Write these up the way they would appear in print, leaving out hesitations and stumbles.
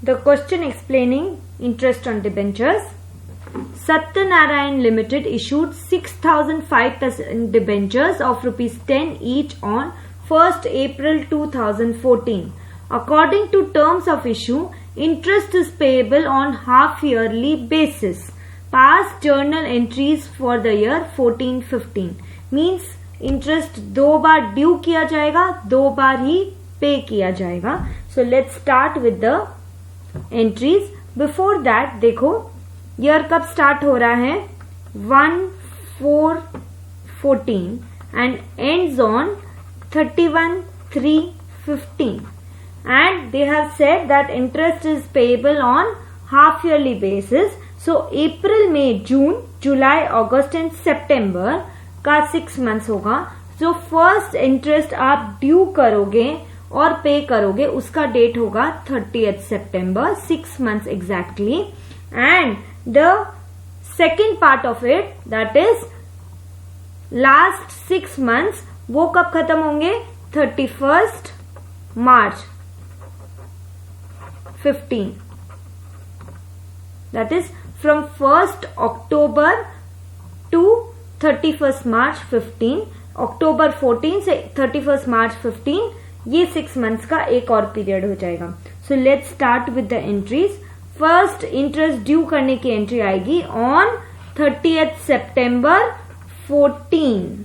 The question explaining interest on debentures. Satyanarayan Limited issued 6,005% debentures of rupees 10 each on 1st April 2014. According to terms of issue, interest is payable on half-yearly basis. Past journal entries for the year 14-15 means interest 2 bar due किया जाएगा, 2 बार ही पे किया जाएगा. So let's start with the entries. Before that देखो year कब start हो रहा है 1/4/14 and ends on 31/3/15. And they have said that interest is payable on half yearly basis. So April, May, June, July, August and September का 6 months होगा. जो first interest आप due करोगे और पे करोगे उसका डेट होगा 30th September, 6 months exactly. And the second part of it, that is last 6 months, वो कब खत्म होंगे 31st March 15. That is from 1st October to 31st March 15. October 14 से 31st March 15 ये 6 months का एक और पीरियड हो जाएगा. So let's start with the entries. First interest due करने की एंट्री आएगी on 30th September 14.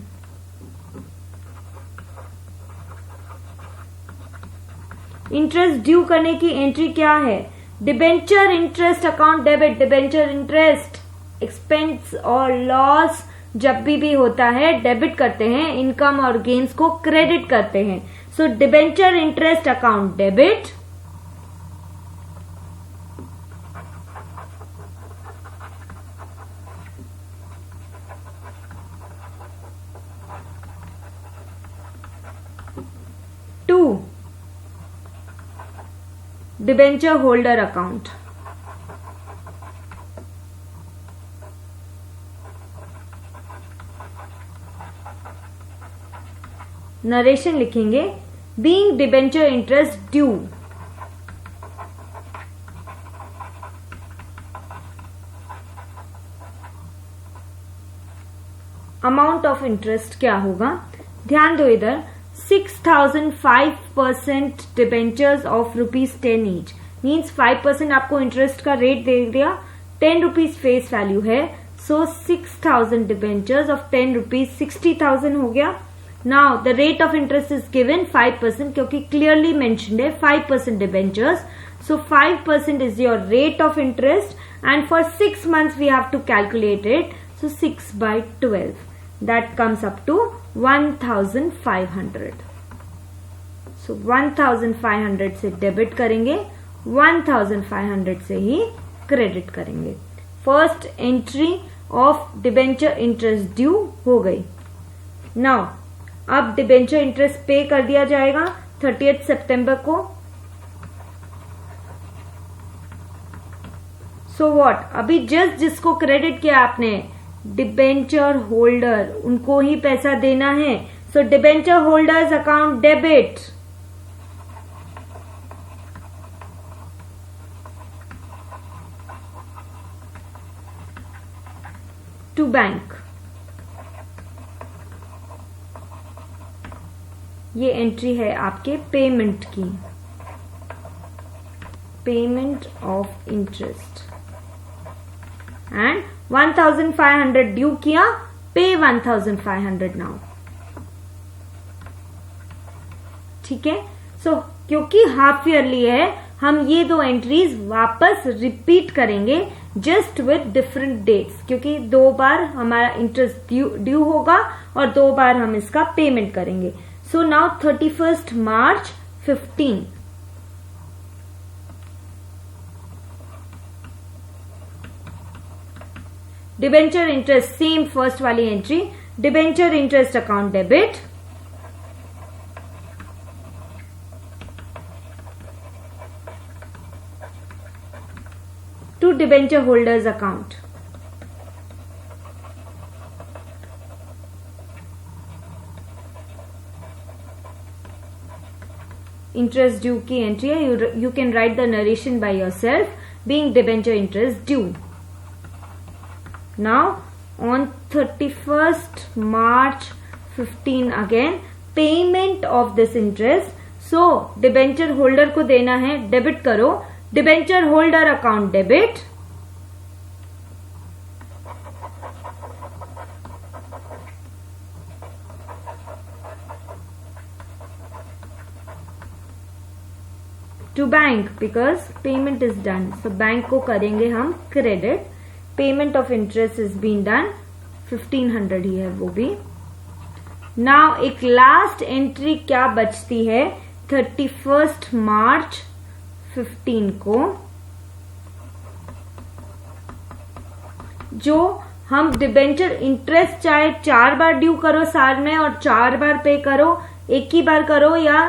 Interest due करने की एंट्री क्या है? Debenture interest account debit. Debenture interest expense और लॉस जब भी होता है डेबिट करते हैं, इनकम और गेन्स को क्रेडिट करते हैं. So debenture interest account debit. Debenture holder account. Narration लिखेंगे being debenture interest due. Amount of interest क्या होगा? ध्यान दो इधर 6,005% डिबेंचर्स ऑफ ₹10 ईच मीन्स 5% आपको इंटरेस्ट का रेट दे दिया. 10 रुपीज फेस वैल्यू है. सो 6,000 डिबेंचर्स ऑफ 10 रुपीज 60,000 हो गया. Now the rate of interest is given 5% क्योंकि क्लियरली मेंशन्ड है 5% debentures. So 5% is your rate of interest and for 6 months we have to calculate it. So 6/12 that comes up to 1,500. So 1,500 से debit करेंगे, 1,500 से ही credit करेंगे. First entry of debenture interest due हो गई. Now अब debenture interest पे कर दिया जाएगा 30th September को. सो व्हाट, अभी जस्ट जिसको क्रेडिट किया आपने डिबेंचर होल्डर, उनको ही पैसा देना है. So debenture holders account debit. To bank. ये एंट्री है आपके पेमेंट की. Payment of interest and 1,500 due किया, पे 1,500 नाउ. ठीक है. सो क्योंकि हाफ ईयरली है हम ये 2 एंट्रीज वापस रिपीट करेंगे जस्ट विथ डिफरेंट डेट्स, क्योंकि 2 बार हमारा इंटरेस्ट ड्यू होगा और 2 बार हम इसका पेमेंट करेंगे. So now 31st March 15. Debenture interest same first वाली entry. Debenture interest account debit. To debenture holders account. Interest due की एंट्री है. You can write the narration by yourself. Being debenture interest due. Now on 31st March 15 again payment of this interest. So debenture holder को देना है. Debit करो. Debenture holder account debit. To bank because payment is done. So bank को करेंगे हम credit. Payment of interest is been done. 1500 ही है वो भी. नाउ एक लास्ट एंट्री क्या बचती है 31st March 15 को, जो हम डिबेंचर इंटरेस्ट चाहे 4 बार ड्यू करो साल में और 4 बार पे करो, एक ही बार करो या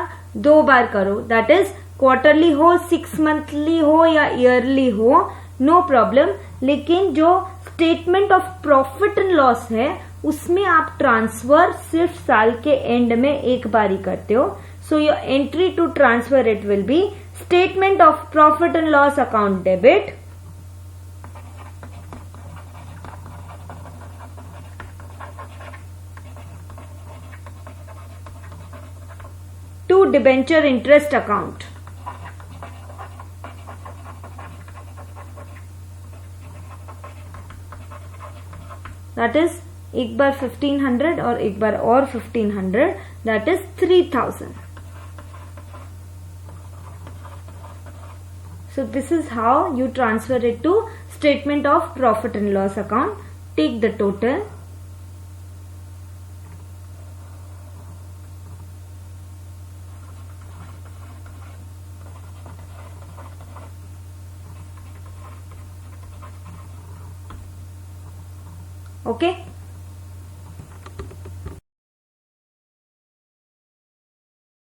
2 बार करो, दैट इज क्वार्टरली हो, 6 मंथली हो या ईयरली हो, नो प्रॉब्लम. लेकिन जो statement of profit and loss है उसमें आप ट्रांसफर सिर्फ साल के एंड में एक बार ही करते हो. So your entry to transfer it will be statement of profit and loss account debit, to debenture interest account. That is एक बार 1500 और एक बार और 1500, that is 3000. So this is how you transfer it to statement of profit and loss account. Take the total. Okay.